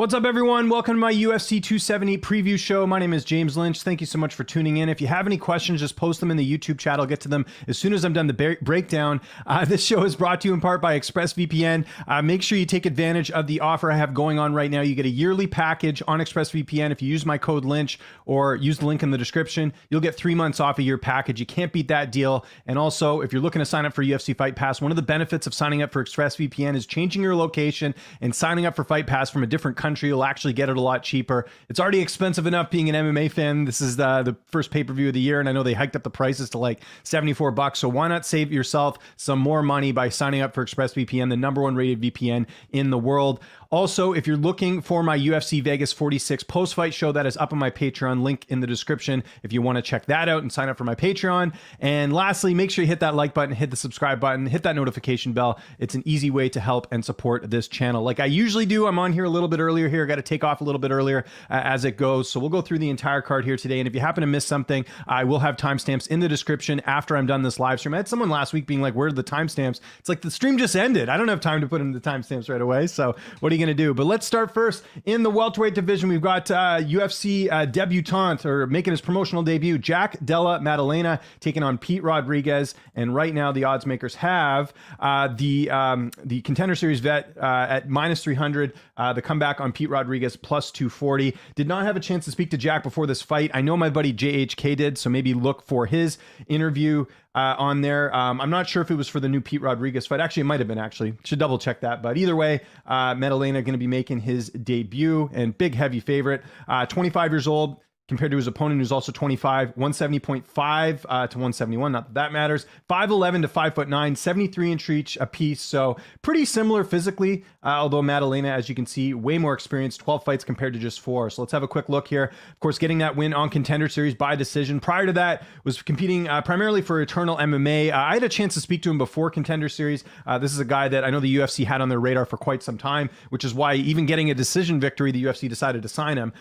What's up, everyone? Welcome to my UFC 270 preview show. My name is James Lynch. Thank you so much for tuning in. If you have any questions, just post them in the YouTube chat. I'll get to them as soon as I'm done the breakdown. This show is brought to you in part by ExpressVPN. Make sure you take advantage of the offer I have going on right now. You get a yearly package on ExpressVPN. If you use my code Lynch or use the link in the description, you'll get 3 months off of your package. You can't beat that deal. And also, if you're looking to sign up for UFC Fight Pass, one of the benefits of signing up for ExpressVPN is changing your location and signing up for Fight Pass from a different country. You'll actually get it a lot cheaper. It's already expensive enough being an MMA fan. This is the first pay-per-view of the year, and I know they hiked up the prices to like $74. So why not save yourself some more money by signing up for ExpressVPN, the #1 rated VPN in the world. Also, if you're looking for my UFC Vegas 46 post-fight show, that is up on my Patreon, link in the description if you want to check that out and sign up for my Patreon. And lastly, make sure you hit that like button, hit the subscribe button, hit that notification bell. It's an easy way to help and support this channel. Like I usually do, I'm on here a little bit earlier here. I got to take off a little bit earlier as it goes. So we'll go through the entire card here today. And if you happen to miss something, I will have timestamps in the description after I'm done this live stream. I had someone last week being like, where are the timestamps? It's like the stream just ended. I don't have time to put in the timestamps right away. So what are you going to do? But let's start first in the welterweight division. We've got UFC debutante, or making his promotional debut, Della Maddalena taking on Pete Rodriguez. And right now the odds makers have the Contender Series vet at -300, the comeback on Pete Rodriguez +240. Did not have a chance to speak to Jack before this fight. I know my buddy JHK did, so maybe look for his interview on there. I'm not sure if it was for the new Pete Rodriguez fight. Actually, it might have been, actually. Should double check that. But either way, Maddalena going to be making his debut, and big heavy favorite. 25 years old compared to his opponent, who's also 25, 170.5 to 171. Not that that matters. 5'11 to 5'9, 73-inch reach apiece. So pretty similar physically, although Maddalena, as you can see, way more experienced, 12 fights compared to just 4. So let's have a quick look here. Of course, getting that win on Contender Series by decision. Prior to that, was competing primarily for Eternal MMA. I had a chance to speak to him before Contender Series. This is a guy that I know the UFC had on their radar for quite some time, which is why even getting a decision victory, the UFC decided to sign him.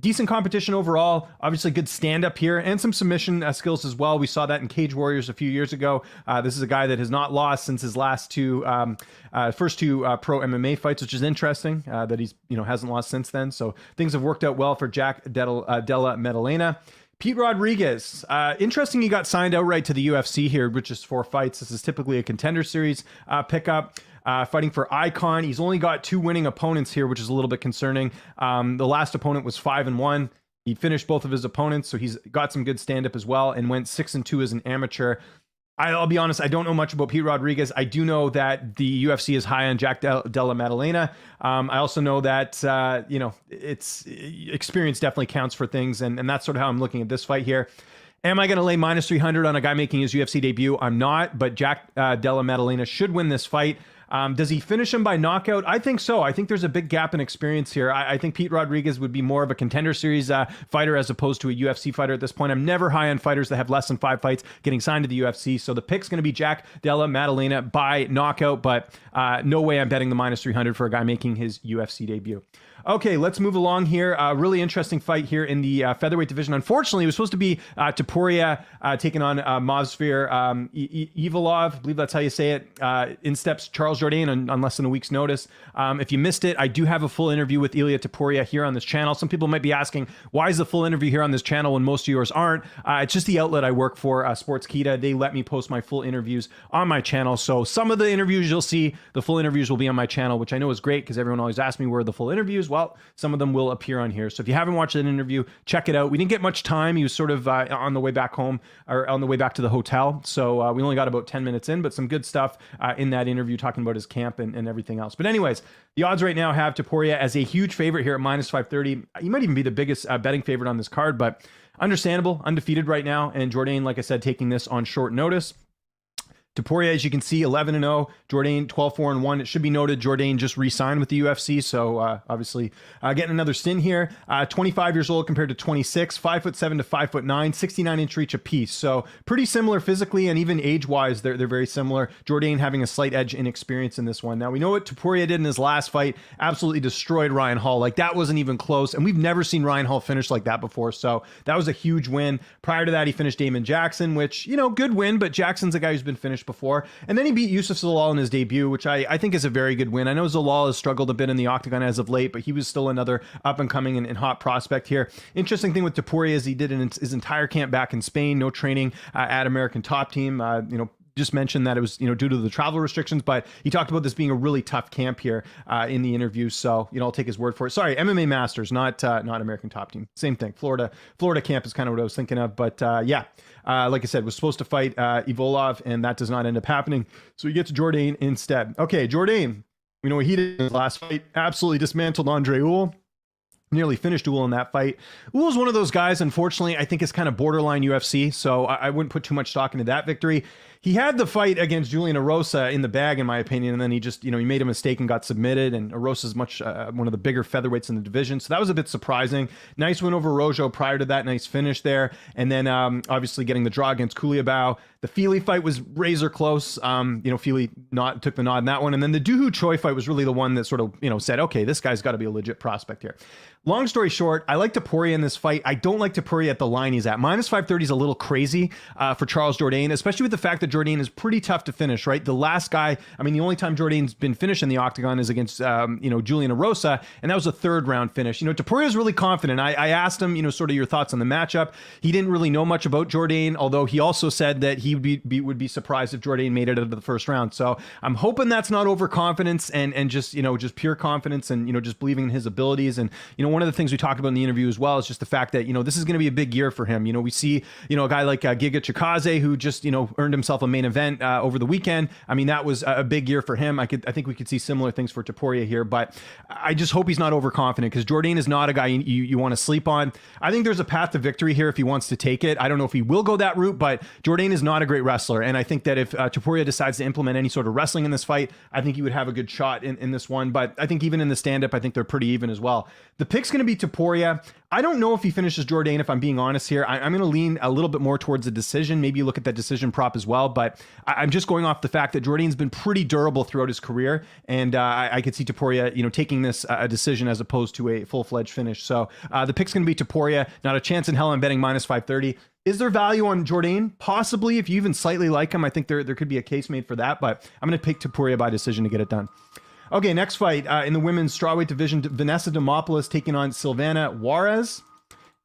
Decent competition overall. Obviously good stand-up here and some submission skills as well. We saw that in Cage Warriors a few years ago. This is a guy that has not lost since his last first two pro MMA fights, which is interesting that he's hasn't lost since then. So things have worked out well for Della Maddalena. Pete Rodriguez, interesting, he got signed outright to the UFC here, which is 4 fights. This is typically a Contender Series pickup. Fighting for Icon. He's only got 2 winning opponents here, which is a little bit concerning. The last opponent was 5-1. He finished both of his opponents, so he's got some good stand-up as well, and went 6-2 as an amateur. I'll be honest, I don't know much about Pete Rodriguez. I do know that the UFC is high on Della Maddalena. I also know that, it's experience definitely counts for things, and that's sort of how I'm looking at this fight here. Am I going to lay -300 on a guy making his UFC debut? I'm not, but Della Maddalena should win this fight. Does he finish him by knockout? I think so. I think there's a big gap in experience here. I think Pete Rodriguez would be more of a Contender Series fighter as opposed to a UFC fighter at this point. I'm never high on fighters that have less than 5 fights getting signed to the UFC. So the pick's going to be Della Maddalena by knockout, but no way I'm betting the -300 for a guy making his UFC debut. Okay, let's move along here. Really interesting fight here in the featherweight division. Unfortunately, it was supposed to be Topuria taking on Movsar Evloev. I believe that's how you say it. In steps Charles Jourdain on less than a week's notice. If you missed it, I do have a full interview with Ilia Topuria here on this channel. Some people might be asking, why is the full interview here on this channel when most of yours aren't? It's just the outlet I work for, Sportskeeda. They let me post my full interviews on my channel. So some of the interviews you'll see, the full interviews will be on my channel, which I know is great because everyone always asks me where are the full interviews. Well, some of them will appear on here. So if you haven't watched that interview, check it out. We didn't get much time. He was sort of on the way back home, or on the way back to the hotel. So we only got about 10 minutes in, but some good stuff in that interview talking about his camp and everything else. But anyways, the odds right now have Topuria as a huge favorite here at -530. He might even be the biggest betting favorite on this card, but understandable, undefeated right now. And Jourdain, like I said, taking this on short notice. Topuria, as you can see, 11-0. Jourdain, 12-4-1. It should be noted Jourdain just re-signed with the UFC, so obviously getting another stint here. 25 years old compared to 26, 5'7" to 5'9", 69-inch reach apiece. So pretty similar physically, and even age-wise, they're very similar. Jourdain having a slight edge in experience in this one. Now, we know what Topuria did in his last fight. Absolutely destroyed Ryan Hall. Like, that wasn't even close, and we've never seen Ryan Hall finish like that before, so that was a huge win. Prior to that, he finished Damon Jackson, which, good win, but Jackson's a guy who's been finished finished before. And then he beat Yusuf Zalal in his debut, which I think is a very good win. I know Zalal has struggled a bit in the octagon as of late, but he was still another up and coming and hot prospect here. Interesting thing with Topuria is he did his entire camp back in Spain, no training at American Top Team. Just mentioned that it was, due to the travel restrictions, but he talked about this being a really tough camp here in the interview. So, I'll take his word for it. Sorry, MMA Masters, not American Top Team. Same thing. Florida camp is kind of what I was thinking of. But like I said, was supposed to fight Ivolov, and that does not end up happening. So he gets Jourdain instead. Okay, Jourdain, we know what he did in his last fight. Absolutely dismantled Andre Ewell. Nearly finished Ewell in that fight. Ewell's one of those guys, unfortunately, I think is kind of borderline UFC, so I wouldn't put too much stock into that victory. He had the fight against Julian Erosa in the bag, in my opinion, and then he just, he made a mistake and got submitted, and Erosa's much one of the bigger featherweights in the division, so that was a bit surprising. Nice win over Rojo prior to that, nice finish there, and then obviously getting the draw against Culiabao. The Fili fight was razor close. Fili took the nod in that one, and then the Doohoo Choi fight was really the one that sort of, said, okay, this guy's got to be a legit prospect here. Long story short, I like Topuria in this fight. I don't like Topuria at the line he's at. Minus 530 is a little crazy for Charles Jourdain, especially with the fact that Jourdain is pretty tough to finish, right? The last guy, the only time Jourdain's been finished in the octagon is against, Julian Erosa, and that was a third round finish. Topuria is really confident. I asked him, sort of your thoughts on the matchup. He didn't really know much about Jourdain, although he also said that he would be surprised if Jourdain made it out of the first round. So I'm hoping that's not overconfidence and just pure confidence and, just believing in his abilities. And, one of the things we talked about in the interview as well is just the fact that, this is going to be a big year for him. We see, a guy like Giga Chikaze who just, earned himself a main event over the weekend. That was a big year for him. I think we could see similar things for Topuria here, but I just hope he's not overconfident because Jourdain is not a guy you want to sleep on. I think there's a path to victory here if he wants to take it. I don't know if he will go that route, but Jourdain is not a great wrestler. And I think that if Topuria decides to implement any sort of wrestling in this fight, I think he would have a good shot in this one. But I think even in the stand-up, I think they're pretty even as well. The pick's going to be Topuria. I don't know if he finishes Jourdain, if I'm being honest here. I'm going to lean a little bit more towards a decision. Maybe you look at that decision prop as well. But I'm just going off the fact that Jourdain's been pretty durable throughout his career. And I could see Topuria, taking this a decision as opposed to a full-fledged finish. So the pick's going to be Topuria. Not a chance in hell I'm betting minus 530. Is there value on Jourdain? Possibly, if you even slightly like him. I think there could be a case made for that, but I'm going to pick Topuria by decision to get it done. Okay, next fight in the women's strawweight division, Vanessa Demopolis taking on Sylvana Juarez.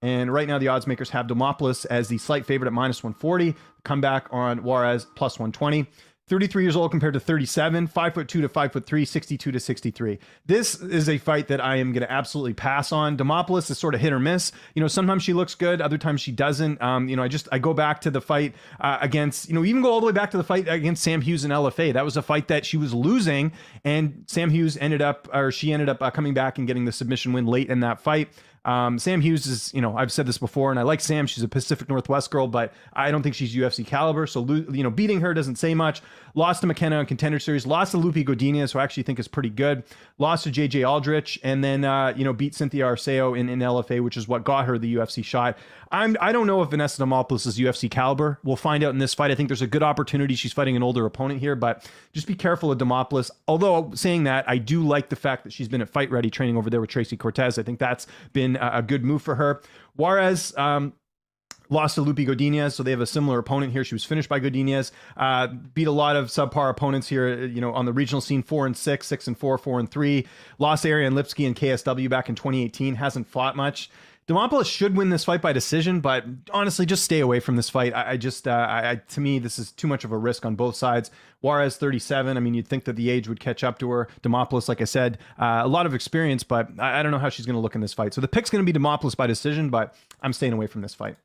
And right now the odds makers have Demopolis as the slight favorite at minus 140. Comeback on Juarez plus 120. 33 years old compared to 37, 5'2" to 5'3", 62 to 63. This is a fight that I am going to absolutely pass on. Demopolis is sort of hit or miss. Sometimes she looks good, other times she doesn't. I go back to the fight against, even go all the way back to the fight against Sam Hughes in LFA. That was a fight that she was losing, and Sam Hughes ended up coming back and getting the submission win late in that fight. Sam Hughes is, I've said this before, and I like Sam. She's a Pacific Northwest girl, but I don't think she's UFC caliber. So, beating her doesn't say much. Lost to McKenna in Contender Series. Lost to Lupi Godinez, who I actually think is pretty good. Lost to JJ Aldrich, and then, beat Cynthia Arceo in LFA, which is what got her the UFC shot. I don't know if Vanessa Demopolis is UFC caliber. We'll find out in this fight. I think there's a good opportunity. She's fighting an older opponent here, but just be careful of Demopolis. Although, saying that, I do like the fact that she's been at Fight Ready training over there with Tracy Cortez. I think that's been a good move for her. Juarez lost to Lupi Godinez, so they have a similar opponent here. She was finished by Godinez. Beat a lot of subpar opponents here, on the regional scene, 4-6, 6-4, 4-3. Lost to Ariane Lipsky and KSW back in 2018. Hasn't fought much. Demopolis should win this fight by decision, but honestly, just stay away from this fight. To me, this is too much of a risk on both sides. Juarez, 37. You'd think that the age would catch up to her. Demopolis, like I said, a lot of experience, but I don't know how she's going to look in this fight. So the pick's going to be Demopolis by decision, but I'm staying away from this fight.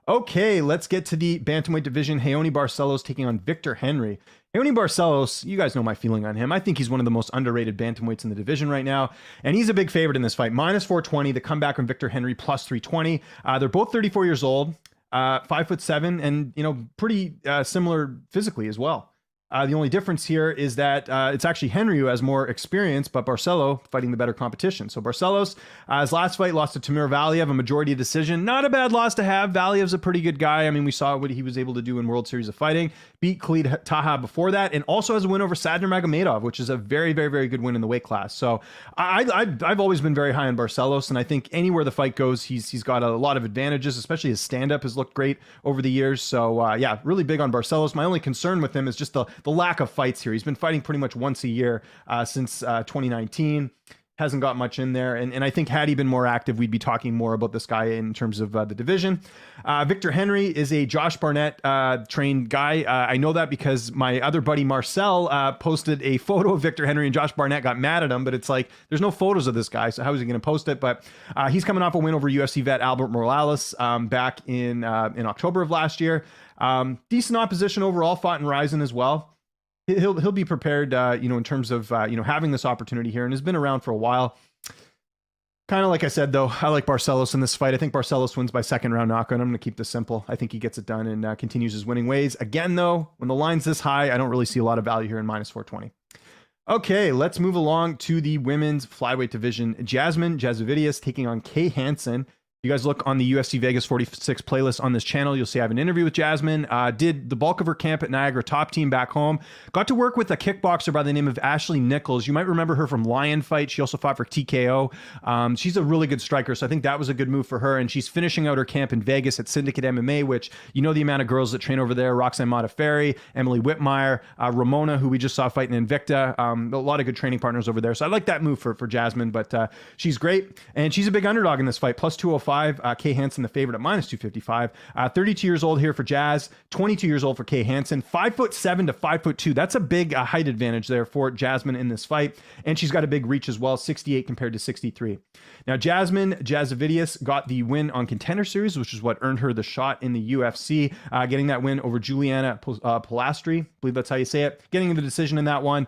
Okay, let's get to the bantamweight division. Raoni Barcelos taking on Victor Henry. Raoni Barcelos, you guys know my feeling on him. I think he's one of the most underrated bantamweights in the division right now, and he's a big favorite in this fight. Minus 420, the comeback from Victor Henry, plus 320. They're both 34 years old, 5'7", and pretty similar physically as well. The only difference here is that it's actually Henry who has more experience, but Barcelo fighting the better competition. So Barcelos, his last fight lost to Timur Valiev, a majority decision. Not a bad loss to have. Valiev's a pretty good guy. I mean, we saw what he was able to do in World Series of Fighting. Beat Khalid Taha before that, and also has a win over Sadner Magomedov, which is a very, very, very good win in the weight class. So I've always been very high on Barcelos, and I think anywhere the fight goes, he's got a lot of advantages, especially his stand-up has looked great over the years. So yeah, really big on Barcelos. My only concern with him is just the lack of fights here. He's been fighting pretty much once a year since 2019. Hasn't got much in there. And I think had he been more active, we'd be talking more about this guy in terms of the division. Victor Henry is a Josh Barnett trained guy. I know that because my other buddy Marcel posted a photo of Victor Henry, and Josh Barnett got mad at him, but it's like, there's no photos of this guy, so how is he going to post it? But he's coming off a win over UFC vet Albert Morales back in October of last year. Decent opposition overall, fought in Ryzen as well. He'll be prepared, in terms of, having this opportunity here, and has been around for a while. Kind of like I said, though, I like Barcelos in this fight. I think Barcelos wins by second round knockout. I'm going to keep this simple. I think he gets it done and continues his winning ways. Again, though, when the line's this high, I don't really see a lot of value here in minus 420. Okay, let's move along to the women's flyweight division. Jasmine Jasvidius taking on Kay Hansen. You guys look on the UFC Vegas 46 playlist on this channel, you'll see I have an interview with Jasmine. Did the bulk of her camp at Niagara, top team back home. Got to work with a kickboxer by the name of Ashley Nichols. You might remember her from Lion Fight. She also fought for TKO. She's a really good striker, so I think that was a good move for her. And she's finishing out her camp in Vegas at Syndicate MMA, which you know the amount of girls that train over there. Roxanne Modafferi, Emily Whitmire, Ramona, who we just saw fighting in Invicta. A lot of good training partners over there. So I like that move for Jasmine, but she's great. And she's a big underdog in this fight, plus 205. Kay Hansen, the favorite, at minus 255. 32 years old here for Jazz, 22 years old for Kay Hansen, 5'7" to 5'2". That's a big height advantage there for Jasmine in this fight. And she's got a big reach as well, 68 compared to 63. Now, Jasmine Jasvidius got the win on Contender Series, which is what earned her the shot in the UFC, getting that win over Juliana Polastri. I believe that's how you say it. Getting the decision in that one.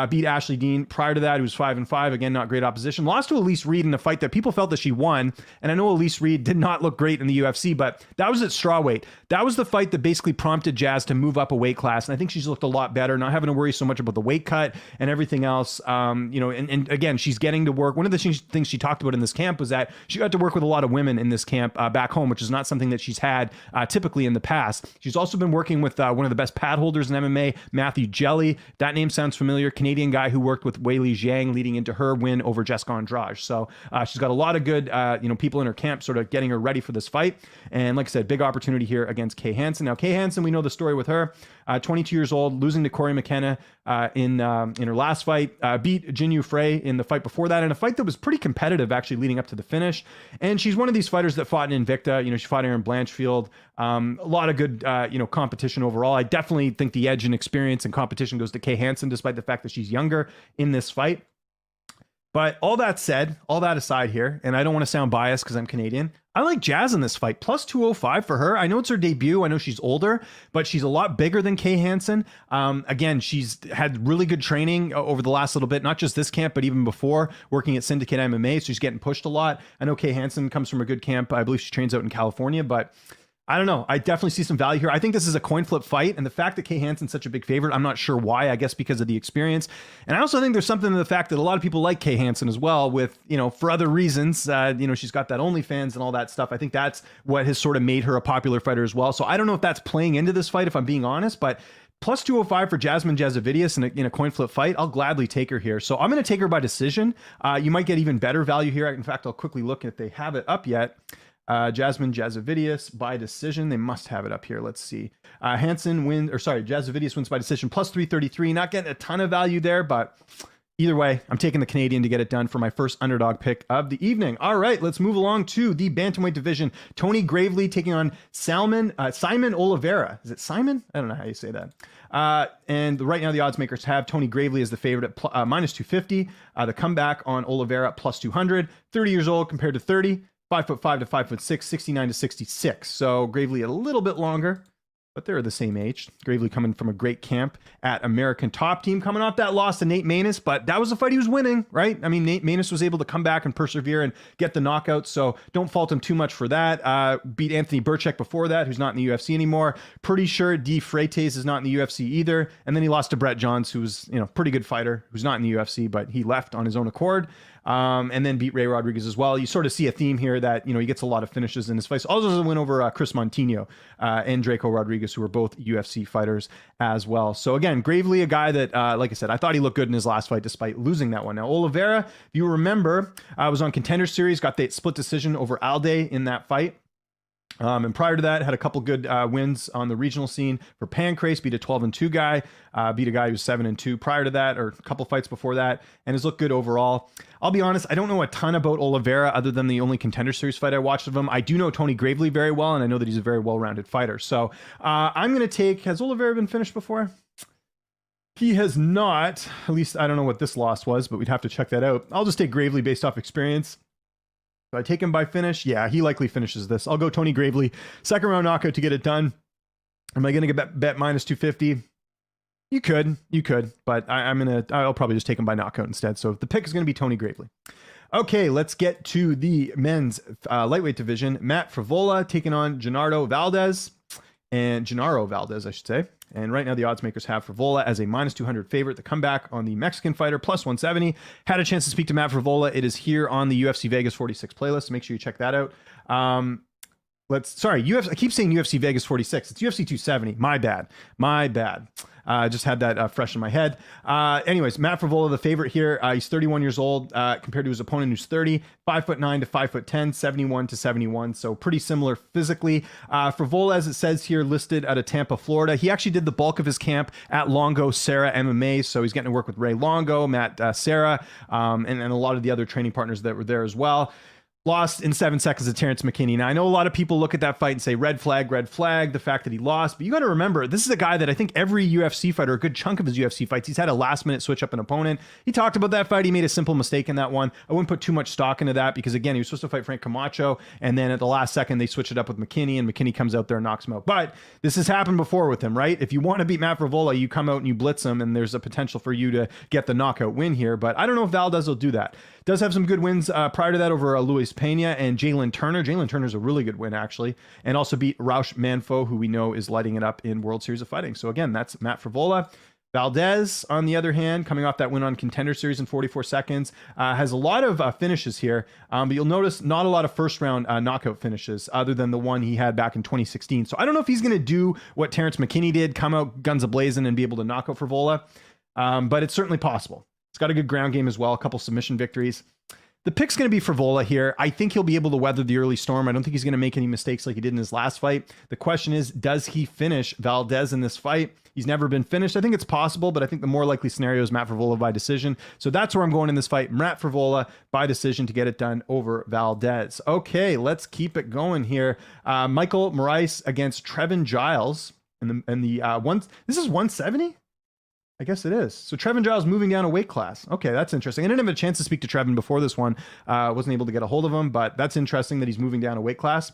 Beat Ashley Dean. Prior to that, he was 5-5. Again, not great opposition. Lost to Elise Reed in a fight that people felt that she won. And I know Elise Reed did not look great in the UFC, but that was at strawweight. That was the fight that basically prompted Jazz to move up a weight class. And I think she's looked a lot better, not having to worry so much about the weight cut and everything else. And again, she's getting to work. One of the things she talked about in this camp was that she got to work with a lot of women in this camp back home, which is not something that she's had typically in the past. She's also been working with one of the best pad holders in MMA, Matthew Jelly. That name sounds familiar. Canadian guy who worked with Weili Zhang leading into her win over Jessica Andrade. So she's got a lot of good people in her camp sort of getting her ready for this fight. And like I said, big opportunity here against Kay Hansen. Now, Kay Hansen, we know the story with her. 22 years old, losing to Corey McKenna in her last fight. Beat Jinyu Frey in the fight before that, in a fight that was pretty competitive, actually, leading up to the finish. And she's one of these fighters that fought in Invicta. She fought Aaron Blanchfield. A lot of good, competition overall. I definitely think the edge in experience and competition goes to Kay Hansen, despite the fact that she's younger in this fight. But all that said, all that aside here, and I don't want to sound biased because I'm Canadian, I like Jazz in this fight, plus 205 for her. I know it's her debut. I know she's older, but she's a lot bigger than Kay Hansen. Again, she's had really good training over the last little bit, not just this camp, but even before, working at Syndicate MMA. So she's getting pushed a lot. I know Kay Hansen comes from a good camp. I believe she trains out in California, but I don't know. I definitely see some value here. I think this is a coin flip fight, and the fact that Kay Hansen's such a big favorite, I'm not sure why. I guess because of the experience. And I also think there's something to the fact that a lot of people like Kay Hansen as well, with, for other reasons. She's got that OnlyFans and all that stuff. I think that's what has sort of made her a popular fighter as well. So I don't know if that's playing into this fight, if I'm being honest, but plus 205 for Jasmine Jasvidius in a coin flip fight, I'll gladly take her here. So I'm going to take her by decision. You might get even better value here. In fact, I'll quickly look if they have it up yet. Jasmine Jasvidius by decision. They must have it up here. Let's see. Jasvidius wins by decision, plus 333. Not getting a ton of value there, but either way, I'm taking the Canadian to get it done for my first underdog pick of the evening. All right, let's move along to the bantamweight division. Tony Gravely taking on Simon Oliveira. Is it Simon? I don't know how you say that. And right now the odds makers have Tony Gravely as the favorite at minus 250. The comeback on Oliveira at plus 200. 30 years old compared to 30. 5'5" to 5'6", 69 to 66. So Gravely a little bit longer. but they're the same age. Gravely coming from a great camp at American Top Team, coming off that loss to Nate Maness, but that was a fight he was winning, right? I mean, Nate Maness was able to come back and persevere and get the knockout, so don't fault him too much for that. Beat Anthony Burchak before that, who's not in the UFC anymore. Pretty sure D. Freitas is not in the UFC either, and then he lost to Brett Johns, who's, you know, pretty good fighter, who's not in the UFC, but he left on his own accord. And then beat Ray Rodriguez as well. You sort of see a theme here that, you know, he gets a lot of finishes in his fights. Also a win over Chris Montino and Draco Rodriguez, who are both UFC fighters as well. So again, Gravely, a guy that, like I said, I thought he looked good in his last fight despite losing that one. Now, Oliveira, if you remember, was on Contender Series, got the split decision over Alde in that fight. And prior to that, had a couple good wins on the regional scene for Pancrase, beat a 12-2 guy, beat a guy who's 7-2 prior to that, or a couple fights before that, and has looked good overall. I'll be honest, I don't know a ton about Oliveira other than the only Contender Series fight I watched of him. I do know Tony Gravely very well, and I know that he's a very well-rounded fighter. So I'm going to take, has Oliveira been finished before? He has not. At least I don't know what this loss was, but we'd have to check that out. I'll just take Gravely based off experience. Do I take him by finish? Yeah, he likely finishes this. I'll go Tony Gravely. Second round knockout to get it done. Am I going to get bet minus 250? You could, but I'll probably just take him by knockout instead. So the pick is going to be Tony Gravely. Okay, let's get to the men's lightweight division. Matt Frevola taking on Genaro Valdez, I should say. And right now the odds makers have Frevola as a minus 200 favorite to come back on the Mexican fighter, plus 170. Had a chance to speak to Matt Frevola. It is here on the UFC Vegas 46 playlist. So make sure you check that out. UFC, I keep saying UFC Vegas 46. It's UFC 270. My bad. Just had that fresh in my head. Anyways, Matt Frevola, the favorite here. He's 31 years old compared to his opponent who's 30, 5'9" to 5'10", 71 to 71. So pretty similar physically. Frevola, as it says here, listed out of Tampa, Florida. He actually did the bulk of his camp at Longo Serra MMA. So he's getting to work with Ray Longo, Matt Serra, and a lot of the other training partners that were there as well. Lost in 7 seconds to Terrence McKinney. Now, I know a lot of people look at that fight and say, red flag, the fact that he lost. But you got to remember, this is a guy that I think every UFC fighter, a good chunk of his UFC fights, he's had a last-minute switch up an opponent. He talked about that fight. He made a simple mistake in that one. I wouldn't put too much stock into that because, again, he was supposed to fight Frank Camacho, and then at the last second, they switch it up with McKinney, and McKinney comes out there and knocks him out. But this has happened before with him, right? If you want to beat Matt Frevola, you come out and you blitz him, and there's a potential for you to get the knockout win here. But I don't know if Valdez will do that. Does have some good wins prior to that over Luis Pena and Jalen Turner. Jalen Turner's a really good win, actually. And also beat Raush Manfo, who we know is lighting it up in World Series of Fighting. So again, that's Matt Frevola. Valdez, on the other hand, coming off that win on Contender Series in 44 seconds, has a lot of finishes here. But you'll notice not a lot of first-round knockout finishes other than the one he had back in 2016. So I don't know if he's going to do what Terrence McKinney did, come out guns a-blazing and be able to knock out Frevola. But it's certainly possible. He's got a good ground game as well, a couple submission victories. The pick's going to be Frevola here. I think he'll be able to weather the early storm. I don't think he's going to make any mistakes like he did in his last fight. The question is, does he finish Valdez in this fight? He's never been finished. I think it's possible, but I think the more likely scenario is Matt Frevola by decision. So that's where I'm going in this fight. Matt Frevola by decision to get it done over Valdez. Okay, let's keep it going here. Michael Morais against Trevin Giles. This is 170? I guess it is. So Trevin Giles moving down a weight class. Okay, that's interesting. I didn't have a chance to speak to Trevin before this one. Wasn't able to get a hold of him, but that's interesting that he's moving down a weight class.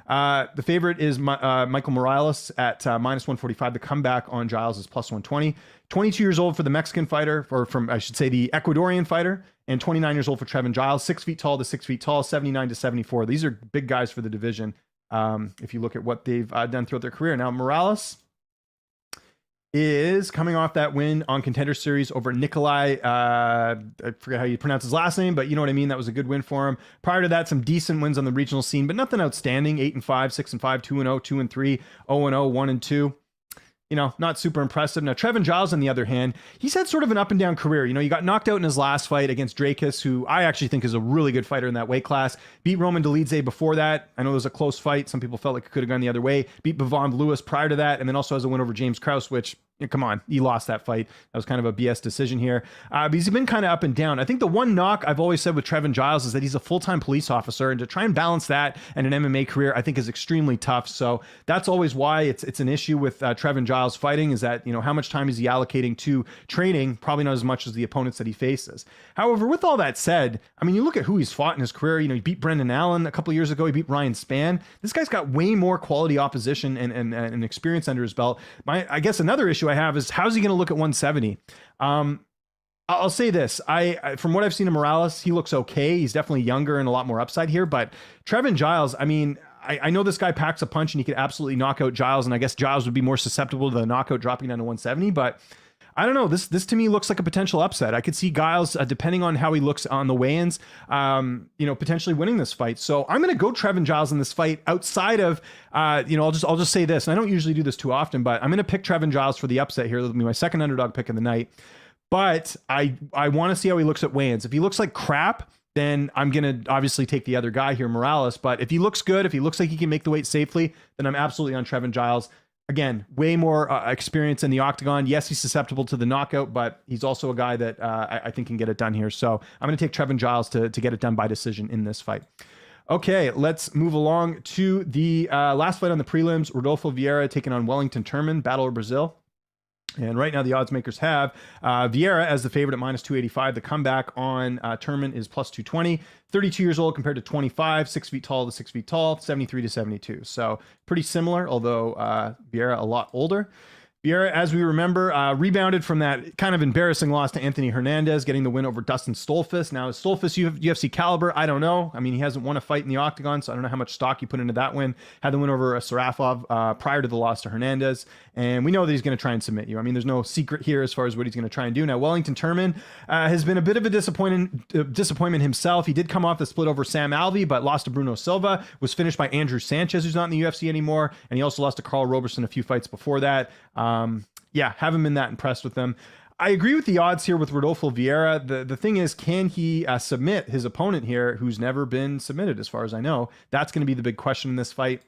The favorite is Michael Morales at minus 145. The comeback on Giles is plus 120. 22 years old for the Mexican fighter, or from, I should say, the Ecuadorian fighter, and 29 years old for Trevin Giles. 6 feet tall to 6 feet tall, 79 to 74. These are big guys for the division if you look at what they've done throughout their career. Now, Morales is coming off that win on Contender Series over Nikolai. I forget how you pronounce his last name, but you know what I mean. That was a good win for him. Prior to that, some decent wins on the regional scene, but nothing outstanding. 8-5, 6-5, 2-0, 2-3, 0-0, 1-2. You know, not super impressive. Now, Trevin Giles, on the other hand, he's had sort of an up and down career. You know, he got knocked out in his last fight against Drakus, who I actually think is a really good fighter in that weight class. Beat Roman Dolidze before that. I know it was a close fight. Some people felt like it could have gone the other way. Beat Bavon Lewis prior to that, and then also has a win over James Krause, which come on, he lost that fight. That was kind of a BS decision here. But he's been kind of up and down. I think the one knock I've always said with Trevin Giles is that he's a full-time police officer, and to try and balance that and an MMA career, I think is extremely tough. So that's always why it's an issue with Trevin Giles fighting, is that, how much time is he allocating to training? Probably not as much as the opponents that he faces. However, with all that said, I mean, you look at who he's fought in his career. He beat Brendan Allen a couple of years ago. He beat Ryan Spann. This guy's got way more quality opposition and experience under his belt. I guess another issue I have is, how's he going to look at 170? I'll say this. From what I've seen of Morales, he looks okay. He's definitely younger and a lot more upside here. But Trevin Giles, I mean, I know this guy packs a punch and he could absolutely knock out Giles. And I guess Giles would be more susceptible to the knockout dropping down to 170. But I don't know. This to me looks like a potential upset. I could see Giles, depending on how he looks on the weigh-ins, potentially winning this fight. So I'm going to go Trevin Giles in this fight. Outside of, I'll just say this, and I don't usually do this too often, but I'm going to pick Trevin Giles for the upset here. That'll be my second underdog pick of the night. But I want to see how he looks at weigh-ins. If he looks like crap, then I'm going to obviously take the other guy here, Morales. But if he looks good, if he looks like he can make the weight safely, then I'm absolutely on Trevin Giles. Again, way more experience in the octagon. Yes, he's susceptible to the knockout, but he's also a guy that I think can get it done here. So I'm going to take Trevin Giles to get it done by decision in this fight. Okay, let's move along to the last fight on the prelims. Rodolfo Vieira taking on Wellington Turman, Battle of Brazil. And right now the odds makers have Vieira as the favorite at -285. The comeback on Turman is +220. 32 years old compared to 25, 6 feet tall to 6 feet tall, 73 to 72. So pretty similar, although Vieira a lot older. Vieira, as we remember, rebounded from that kind of embarrassing loss to Anthony Hernandez, getting the win over Dustin Stolfus. Now, is Stolfus UFC caliber? I don't know. I mean, he hasn't won a fight in the octagon, so I don't know how much stock you put into that win. Had the win over Sarafov prior to the loss to Hernandez, and we know that he's going to try and submit you. I mean, there's no secret here as far as what he's going to try and do. Now, Wellington Turman has been a bit of a disappointment himself. He did come off the split over Sam Alvey, but lost to Bruno Silva, was finished by Andrew Sanchez, who's not in the UFC anymore, and he also lost to Carl Roberson a few fights before that. Haven't been that impressed with them. I agree with the odds here with Rodolfo Vieira. The thing is, can he submit his opponent here, who's never been submitted as far as I know? That's going to be the big question in this fight.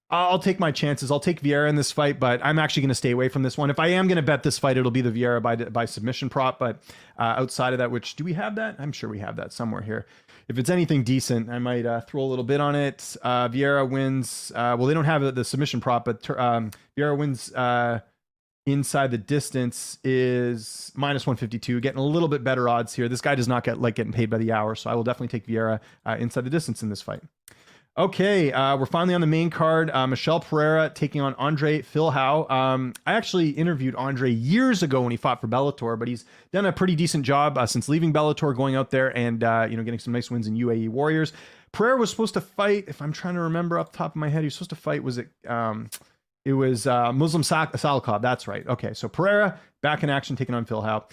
I'll take my chances. I'll take Vieira in this fight, but I'm actually going to stay away from this one. If I am going to bet this fight, it'll be the Vieira by submission prop. But outside of that, do we have that? I'm sure we have that somewhere here. If it's anything decent, I might throw a little bit on it. Vieira wins. Well, they don't have the submission prop, but Vieira wins inside the distance is -152. Getting a little bit better odds here. This guy does not like getting paid by the hour, so I will definitely take Vieira inside the distance in this fight. Okay, we're finally on the main card. Michel Pereira taking on Andre Filhau. I actually interviewed Andre years ago when he fought for Bellator, but he's done a pretty decent job since leaving Bellator, going out there and getting some nice wins in UAE Warriors. Pereira was supposed to fight, if I'm trying to remember off the top of my head, he was supposed to fight, was it? It was Muslim Salikov. That's right. Okay, so Pereira back in action taking on Filhau.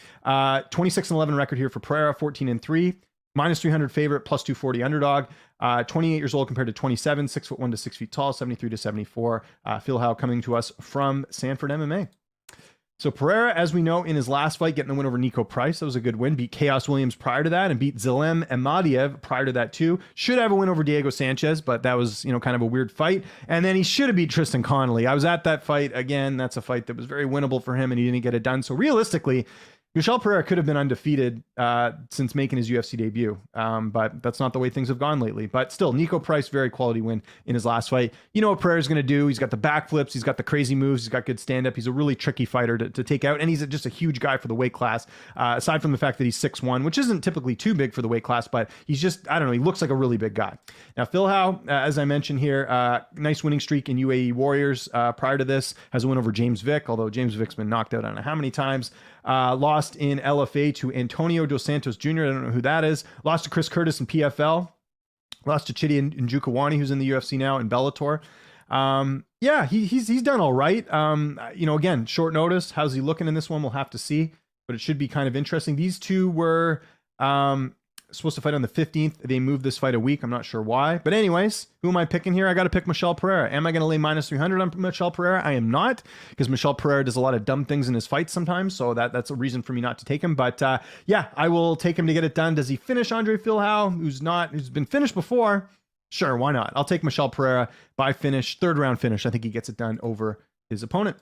26-11 record here for Pereira, 14-3. -300 favorite, +240 underdog. 28 years old compared to 27, 6'1" to 6 feet tall, 73 to 74. Filhau coming to us from Sanford MMA. So Pereira, as we know, in his last fight, getting the win over Nico Price. That was a good win. Beat Chaos Williams prior to that and beat Zilem Emadiev prior to that too. Should have a win over Diego Sanchez, but that was, kind of a weird fight. And then he should have beat Tristan Connolly. I was at that fight. Again, that's a fight that was very winnable for him and he didn't get it done. So realistically, Michel Pereira could have been undefeated since making his UFC debut, but that's not the way things have gone lately. But still, Nico Price, very quality win in his last fight. You know what Pereira's going to do. He's got the backflips. He's got the crazy moves. He's got good stand-up. He's a really tricky fighter to take out, and he's just a huge guy for the weight class, aside from the fact that he's 6'1", which isn't typically too big for the weight class, but he's just, I don't know, he looks like a really big guy. Now, Filhau, as I mentioned here, nice winning streak in UAE Warriors. Prior to this, has a win over James Vick, although James Vick's been knocked out I don't know how many times. Lost in LFA to Antonio Dos Santos Jr. I don't know who that is. Lost to Chris Curtis in PFL. Lost to Chidi Njokuani, who's in the UFC now, in Bellator. He's done all right. Again, short notice. How's he looking in this one? We'll have to see, but it should be kind of interesting. These two were supposed to fight on the 15th. They moved this fight a week. I'm not sure why. But anyways, who am I picking here? I got to pick Michel Pereira. Am I going to lay -300 on Michel Pereira? I am not, because Michel Pereira does a lot of dumb things in his fights sometimes. So that's a reason for me not to take him. But I will take him to get it done. Does he finish Andre Filhau, who's been finished before? Sure, why not? I'll take Michel Pereira by finish, third round finish. I think he gets it done over his opponent.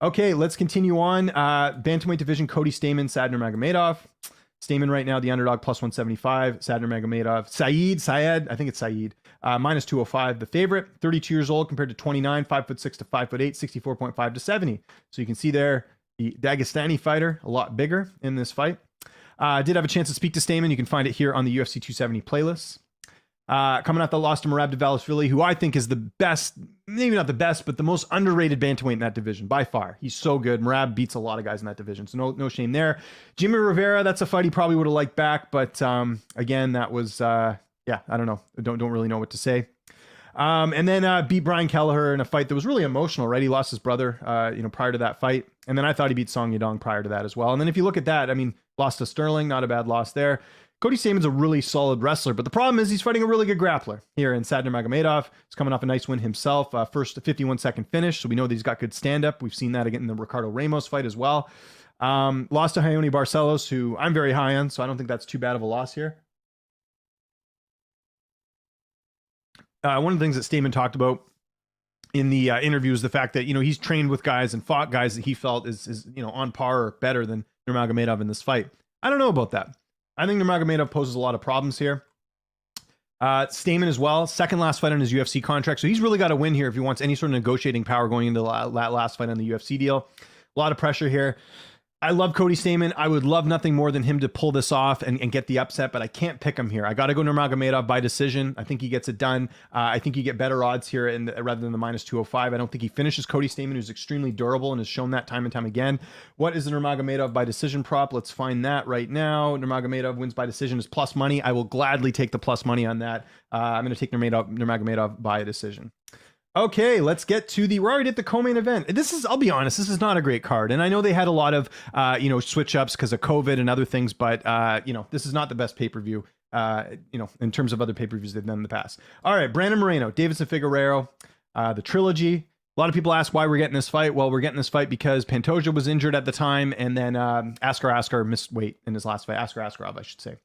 Okay, let's continue on. Bantamweight division, Cody Stamann, Sadner Magomedov. Stamann right now, the underdog, plus 175. Sadner Magomedov. Syed, I think it's Syed, minus 205. The favorite, 32 years old compared to 29, 5'6" to 5'8", 64.5 to 70. So you can see there, the Dagestani fighter, a lot bigger in this fight. I did have a chance to speak to Stamann. You can find it here on the UFC 270 playlist. Coming out the loss to Merab Fili, who I think is the best, maybe not the best, but the most underrated bantamweight in that division by far. He's so good. Merab beats a lot of guys in that division, so no shame there. Jimmy Rivera, that's a fight he probably would have liked back, but again, that was I don't know, don't really know what to say. And then beat Brian Kelleher in a fight that was really emotional, right? He lost his brother, prior to that fight, and then I thought he beat Song Yadong prior to that as well. And then if you look at that, I mean, lost to Sterling, not a bad loss there. Cody Stamann's a really solid wrestler, but the problem is he's fighting a really good grappler here in Sadner Magomedov. He's coming off a nice win himself, first 51-second finish, so we know that he's got good stand-up. We've seen that again in the Ricardo Ramos fight as well. Lost to Raoni Barcelos, who I'm very high on, so I don't think that's too bad of a loss here. One of the things that Stamann talked about in the interview is the fact that, he's trained with guys and fought guys that he felt is on par or better than Nurmagomedov in this fight. I don't know about that. I think Nurmagomedov poses a lot of problems here. Stamann as well, second last fight on his UFC contract, so he's really got to win here if he wants any sort of negotiating power going into that last fight on the UFC deal. A lot of pressure here. I love Cody Stamann. I would love nothing more than him to pull this off and get the upset, but I can't pick him here. I got to go Nurmagomedov by decision. I think he gets it done. I think you get better odds here rather than the minus 205. I don't think he finishes Cody Stamann, who's extremely durable and has shown that time and time again. What is the Nurmagomedov by decision prop? Let's find that right now. Nurmagomedov wins by decision is plus money. I will gladly take the plus money on that. I'm going to take Nurmagomedov by a decision. Okay, let's get to we're already at the co-main event. I'll be honest, this is not a great card. And I know they had a lot of, switch ups because of COVID and other things, but, this is not the best pay-per-view, in terms of other pay-per-views they've done in the past. All right, Brandon Moreno, Deiveson Figueiredo, the trilogy. A lot of people ask why we're getting this fight. Well, we're getting this fight because Pantoja was injured at the time, and then Askar missed weight in his last fight. Askarov, I should say.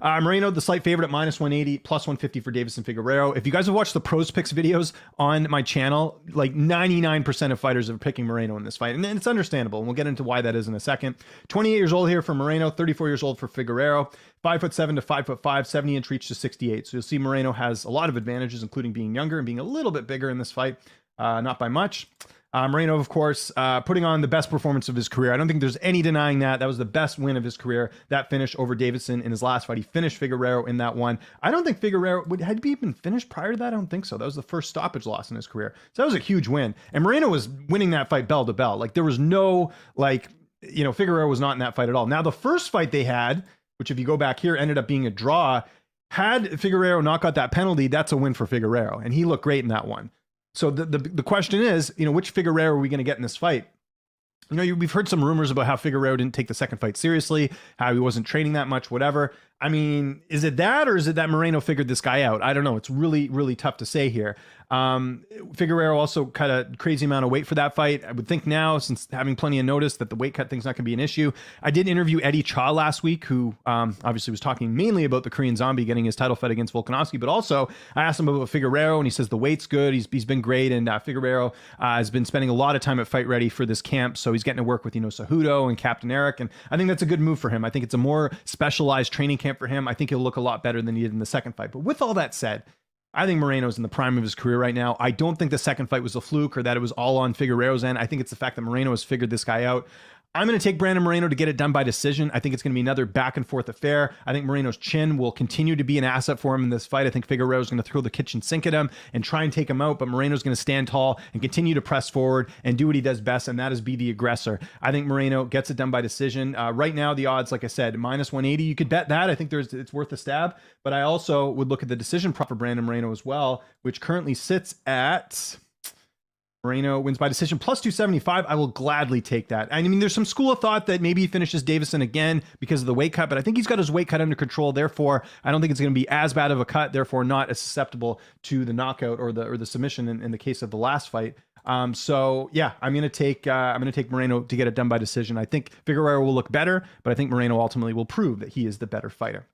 Moreno, the slight favorite at minus 180, plus 150 for Deiveson Figueiredo. If you guys have watched the Pros Picks videos on my channel, like 99% of fighters are picking Moreno in this fight, and it's understandable, and we'll get into why that is in a second. 28 years old here for Moreno, 34 years old for Figueiredo, 5'7" to 5'5", 70-inch reach to 68. So you'll see Moreno has a lot of advantages, including being younger and being a little bit bigger in this fight, not by much. Moreno, of course, putting on the best performance of his career. I don't think there's any denying that. That was the best win of his career, that finish over Deiveson in his last fight. He finished Figueiredo in that one. I don't think Figueiredo had he been finished prior to that. I don't think so. That was the first stoppage loss in his career. So that was a huge win. And Moreno was winning that fight bell to bell. Like there was no, Figueiredo was not in that fight at all. Now, the first fight they had, which if you go back here, ended up being a draw. Had Figueiredo not got that penalty, that's a win for Figueiredo. And he looked great in that one. So the question is, which Figueiredo are we going to get in this fight? We've heard some rumors about how Figueiredo didn't take the second fight seriously, how he wasn't training that much, whatever. I mean, is it that, or is it that Moreno figured this guy out? I don't know. It's really, really tough to say here. Figueiredo also cut a crazy amount of weight for that fight. I would think now, since having plenty of notice, that the weight cut thing's not going to be an issue. I did interview Eddie Cha last week, who obviously was talking mainly about the Korean Zombie getting his title fight against Volkanovski, but also I asked him about Figueiredo, and he says the weight's good. He's been great, and Figueiredo has been spending a lot of time at Fight Ready for this camp, so he's getting to work with Cejudo and Captain Eric, and I think that's a good move for him. I think it's a more specialized training camp for him. I think he'll look a lot better than he did in the second fight. But with all that said, I think Moreno's in the prime of his career right now. I don't think the second fight was a fluke or that it was all on Figueiredo's end. I think it's the fact that Moreno has figured this guy out. I'm going to take Brandon Moreno to get it done by decision. I think it's going to be another back and forth affair. I think Moreno's chin will continue to be an asset for him in this fight. I think Figueiredo's going to throw the kitchen sink at him and try and take him out, but Moreno's going to stand tall and continue to press forward and do what he does best, and that is be the aggressor. I think Moreno gets it done by decision. Right now, the odds, like I said, minus 180. You could bet that. I think it's worth a stab, but I also would look at the decision prop for Brandon Moreno as well, which currently sits at... Moreno wins by decision plus 275. I will gladly take that. I mean, there's some school of thought that maybe he finishes Deiveson again because of the weight cut, but I think he's got his weight cut under control. Therefore, I don't think it's going to be as bad of a cut. Therefore, not as susceptible to the knockout or the submission in the case of the last fight. So yeah, I'm going to take Moreno to get it done by decision. I think Figueiredo will look better, but I think Moreno ultimately will prove that he is the better fighter.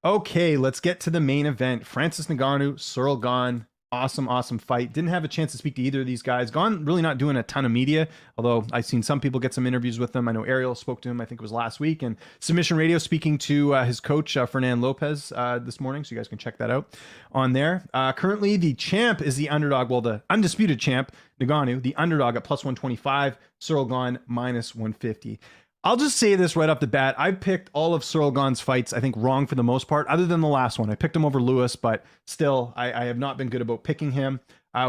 Okay, let's get to the main event. Francis Ngannou, Cyril Gane. Awesome fight. Didn't have a chance to speak to either of these guys. Gone really not doing a ton of media, although I've seen some people get some interviews with them. I know Ariel spoke to him, I think it was last week, and Submission Radio speaking to his coach, Fernan Lopez, this morning, so you guys can check that out on there. Currently, the champ is the underdog, well, the undisputed champ, Ngannou, the underdog at plus 125, Ciryl Gane minus 150. I'll just say this right off the bat. I picked all of Ciryl Gane's fights, I think, wrong for the most part, other than the last one. I picked him over Lewis, but still, I have not been good about picking him.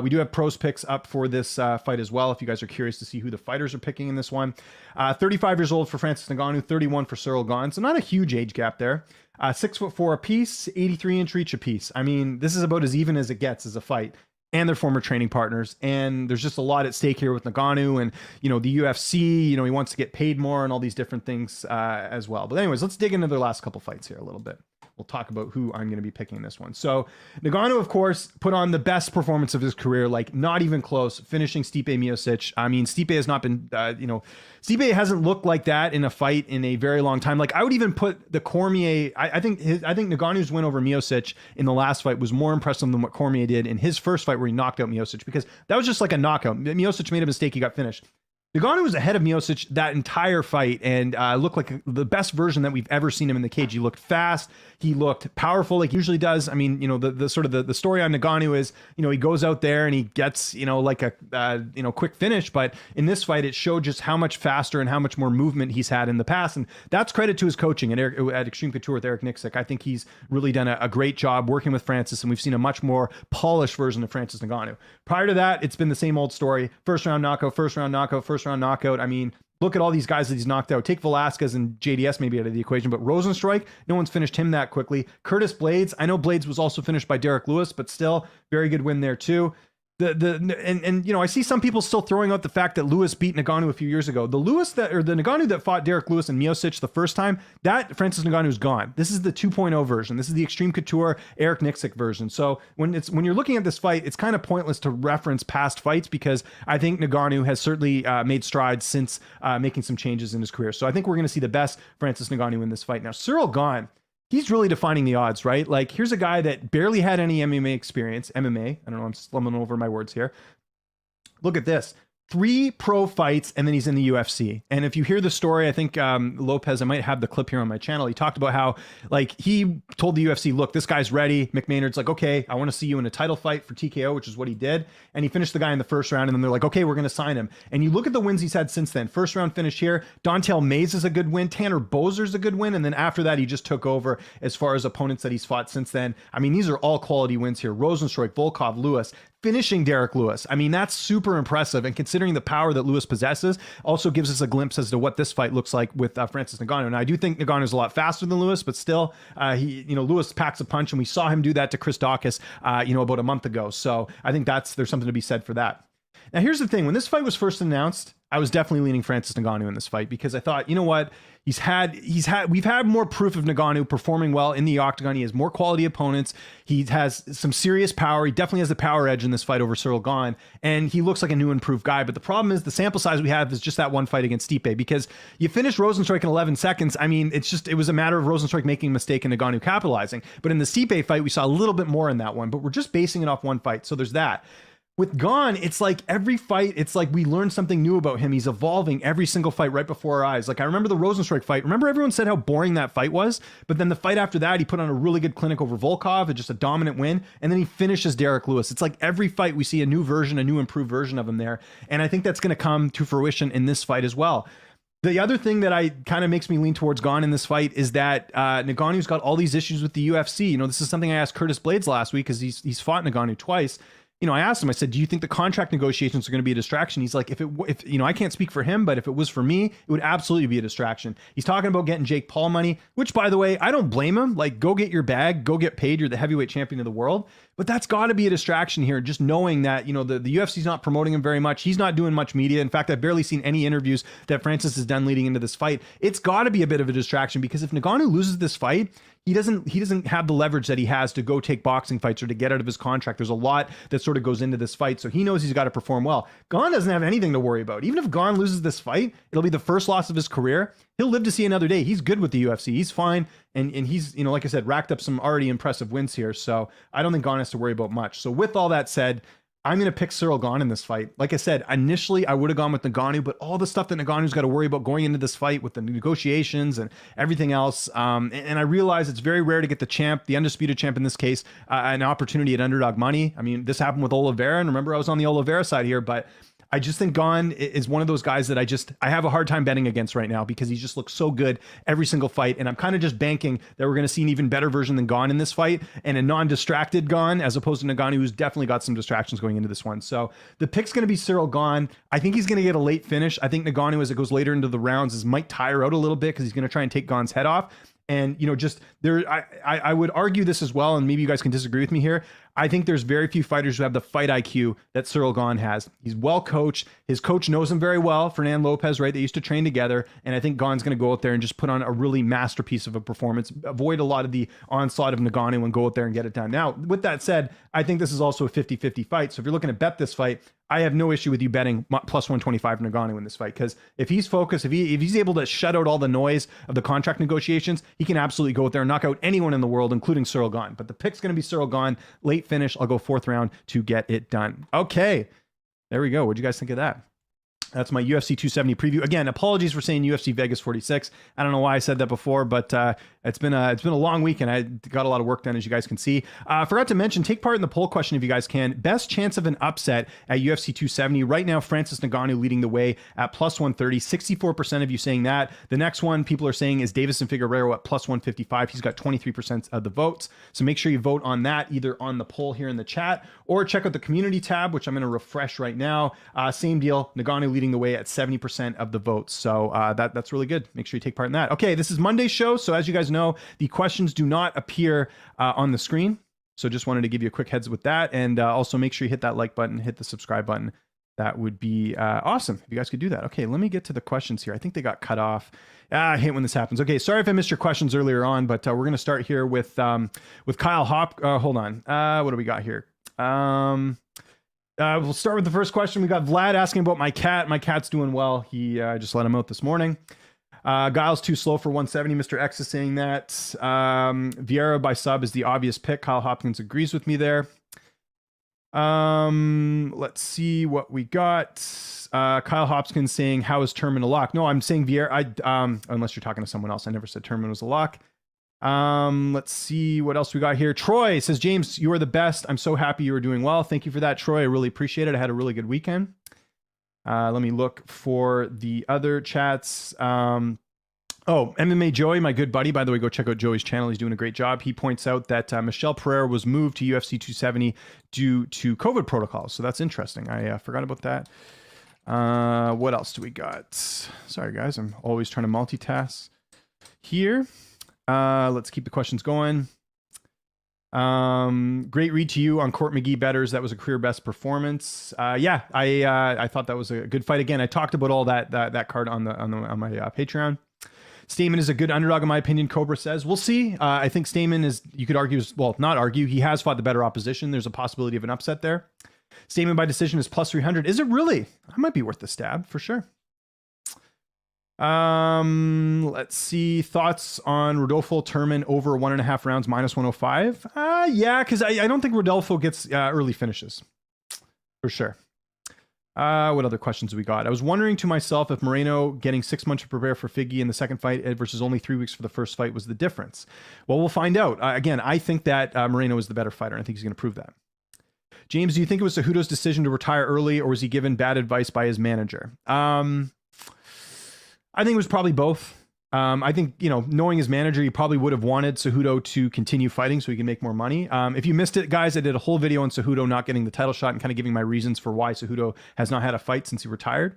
We do have pros picks up for this fight as well, if you guys are curious to see who the fighters are picking in this one. 35 years old for Francis Ngannou, 31 for Ciryl Gane, so not a huge age gap there. 6'4" apiece, 83-inch reach apiece. I mean, this is about as even as it gets as a fight. And their former training partners. And there's just a lot at stake here with Ngannou and, the UFC, he wants to get paid more and all these different things as well. But anyways, let's dig into their last couple fights here a little bit. We'll talk about who I'm going to be picking in this one. So Ngannou, of course, put on the best performance of his career, like not even close, finishing Stipe Miocic. I mean, Stipe has not been, Stipe hasn't looked like that in a fight in a very long time. Like I would even put the Cormier, I think Ngannou's win over Miocic in the last fight was more impressive than what Cormier did in his first fight where he knocked out Miocic, because that was just like a knockout. Miocic made a mistake, he got finished. Ngannou was ahead of Miocic that entire fight and looked like the best version that we've ever seen him in the cage. He looked fast. He looked powerful like he usually does. I mean, the sort of the story on Ngannou is, he goes out there and he gets, like a, quick finish. But in this fight, it showed just how much faster and how much more movement he's had in the past. And that's credit to his coaching at Extreme Couture with Eric Nixick. I think he's really done a great job working with Francis, and we've seen a much more polished version of Francis Ngannou. Prior to that, it's been the same old story. First round knockout, first round knockout. I mean, look at all these guys that he's knocked out. Take Velasquez and JDS maybe out of the equation, but Rosenstrike, no one's finished him that quickly. Curtis Blades, I know Blades was also finished by Derek Lewis, but still very good win there too. I see some people still throwing out the fact that Lewis beat Ngannou a few years ago. The Ngannou that fought Derek Lewis and Miocic the first time, that Francis Ngannou's gone. This is the 2.0 version. This is the Extreme Couture Eric Nixick version. So when you're looking at this fight, it's kind of pointless to reference past fights, because I think Ngannou has certainly made strides since making some changes in his career. So I think we're going to see the best Francis Ngannou in this fight. Now, Ciryl Gane, he's really defining the odds, right? Like, here's a guy that barely had any MMA experience. MMA, I don't know, I'm slumming over my words here. Look at this. 3 pro fights, and then he's in the UFC. And if you hear the story, I think Lopez, I might have the clip here on my channel. He talked about how, like, he told the UFC, look, this guy's ready. McMahon's like, okay, I want to see you in a title fight for TKO, which is what he did. And he finished the guy in the first round, and then they're like, okay, we're going to sign him. And you look at the wins he's had since then. First round finish here. Dontel Mays is a good win. Tanner Bozer's a good win. And then after that, he just took over as far as opponents that he's fought since then. I mean, these are all quality wins here. Rosenstrike, Volkov, Lewis, finishing Derek Lewis. I mean, that's super impressive. And considering the power that Lewis possesses, also gives us a glimpse as to what this fight looks like with Francis Ngannou. And I do think Ngannou's a lot faster than Lewis, but still, Lewis packs a punch, and we saw him do that to Chris Daukaus, about a month ago. So I think there's something to be said for that. Now, here's the thing. When this fight was first announced, I was definitely leaning Francis Ngannou in this fight, because I thought, you know what? We've had more proof of Ngannou performing well in the octagon. He has more quality opponents. He has some serious power. He definitely has the power edge in this fight over Ciryl Gane, and he looks like a new improved guy. But the problem is the sample size we have is just that one fight against Stipe, because you finished Rosenstrike in 11 seconds. I mean, it was a matter of Rosenstrike making a mistake and Ngannou capitalizing. But in the Stipe fight, we saw a little bit more in that one, but we're just basing it off one fight. So there's that. With Gane, it's like every fight, it's like we learn something new about him. He's evolving every single fight right before our eyes. Like, I remember the Rosenstrike fight. Remember everyone said how boring that fight was? But then the fight after that, he put on a really good clinic over Volkov, and just a dominant win. And then he finishes Derek Lewis. It's like every fight we see a new version, a new improved version of him there. And I think that's going to come to fruition in this fight as well. The other thing that I kind of makes me lean towards Gane in this fight is that Ngannou's got all these issues with the UFC. This is something I asked Curtis Blades last week, because he's fought Ngannou twice. I asked him, I said, do you think the contract negotiations are going to be a distraction? He's like, if I can't speak for him, but if it was for me, it would absolutely be a distraction. He's talking about getting Jake Paul money, which, by the way, I don't blame him. Like, go get your bag, go get paid. You're the heavyweight champion of the world. But that's got to be a distraction here. Just knowing that, the UFC's not promoting him very much. He's not doing much media. In fact, I've barely seen any interviews that Francis has done leading into this fight. It's got to be a bit of a distraction, because if Ngannou loses this fight, he doesn't have the leverage that he has to go take boxing fights or to get out of his contract. There's a lot that sort of goes into this fight, so he knows he's got to perform well. Gane doesn't have anything to worry about. Even if Gane loses this fight, it'll be the first loss of his career. He'll live to see another day. He's good with the UFC. He's fine, and he's, you know, like I said, racked up some already impressive wins here. So I don't think Gane has to worry about much. So with all that said, I'm going to pick Ciryl Gane in this fight. Like I said, initially I would have gone with Ngannou, but all the stuff that Ngannou's got to worry about going into this fight with the negotiations and everything else. And I realize it's very rare to get the champ, the undisputed champ in this case, an opportunity at underdog money. I mean, this happened with Oliveira, and remember I was on the Oliveira side here, but I just think Gane is one of those guys that I have a hard time betting against right now because he just looks so good every single fight. And I'm kind of just banking that we're going to see an even better version than Gane in this fight, and a non-distracted Gane as opposed to Ngannou, who's definitely got some distractions going into this one. So the pick's going to be Ciryl Gane. I think he's going to get a late finish. I think Ngannou, as it goes later into the rounds, might tire out a little bit because he's going to try and take Gane's head off. And, you know, just there, I would argue this as well, and maybe you guys can disagree with me here. I think there's very few fighters who have the fight IQ that Ciryl Gane has. He's well coached. His coach knows him very well, Fernand Lopez, right? They used to train together. And I think Gane's going to go out there and just put on a really masterpiece of a performance, avoid a lot of the onslaught of Ngannou and go out there and get it done. Now, with that said, I think this is also a 50-50 fight. So if you're looking to bet this fight, I have no issue with you betting plus 125 for Ngannou in this fight, because if he's focused, if he's able to shut out all the noise of the contract negotiations, he can absolutely go out there and knock out anyone in the world, including Ciryl Gane. But the pick's going to be Ciryl Gane, late finish. I'll go 4th round to get it done. Okay, there we go. What'd you guys think of that? That's my UFC 270 preview. Again, apologies for saying UFC Vegas 46. I don't know why I said that before, but it's been a long week and I got a lot of work done, as you guys can see. Forgot to mention, take part in the poll question if you guys can. Best chance of an upset at UFC 270. Right now, Francis Ngannou leading the way at plus 130. 64% of you saying that. The next one people are saying is Deiveson Figueiredo at plus 155. He's got 23% of the votes. So make sure you vote on that, either on the poll here in the chat or check out the community tab, which I'm going to refresh right now. Same deal. Ngannou leading the way at 70% of the votes. So that's really good. Make sure you take part in that. Okay, this is Monday's show. So as you guys know, the questions do not appear on the screen. So just wanted to give you a quick heads with that. And also make sure you hit that like button, hit the subscribe button. That would be awesome if you guys could do that. Okay, let me get to the questions here. I think they got cut off. I hate when this happens. Okay, sorry if I missed your questions earlier on, but we're going to start here with Kyle Hop. Hold on. What do we got here? We'll start with the first question. We got Vlad asking about my cat. My cat's doing well. He just let him out this morning. Giles too slow for 170. Mr. X is saying that. Vieira by sub is the obvious pick. Kyle Hopkins agrees with me there. Let's see what we got. Kyle Hopkins saying, how is Turman a lock? No, I'm saying Vieira. Unless you're talking to someone else. I never said Turman was a lock. Let's see what else we got here. Troy says, James, you are the best. I'm so happy you are doing well. Thank you for that, Troy. I really appreciate it. I had a really good weekend. Let me look for the other chats. Oh, MMA Joey, my good buddy. By the way, go check out Joey's channel. He's doing a great job. He points out that Michelle Pereira was moved to UFC 270 due to COVID protocols. So that's interesting. I forgot about that. What else do we got? Sorry, guys. I'm always trying to multitask here. Let's keep the questions going. Great read to you on Court McGee betters. That was a career best performance. Yeah, I thought that was a good fight. Again, I talked about all that card on my Patreon. Stamann is a good underdog in my opinion. Cobra says, we'll see. I think Stamann is, you could argue, well, not argue, he has fought the better opposition. There's a possibility of an upset there. Stamann by decision is plus 300. Is it really? That might be worth the stab for sure. Let's see. Thoughts on Rodolfo Turman over 1.5 rounds minus 105? Yeah, because I don't think Rodolfo gets early finishes for sure. What other questions we got? I was wondering to myself if Moreno getting 6 months to prepare for Figgy in the second fight versus only 3 weeks for the first fight was the difference. Well, we'll find out. Again, I think that Moreno is the better fighter, and I think he's going to prove that. James, do you think it was Cejudo's decision to retire early, or was he given bad advice by his manager? I think it was probably both. I think, you know, knowing his manager, he probably would have wanted Cejudo to continue fighting so he can make more money. If you missed it, guys, I did a whole video on Cejudo not getting the title shot and kind of giving my reasons for why Cejudo has not had a fight since he retired.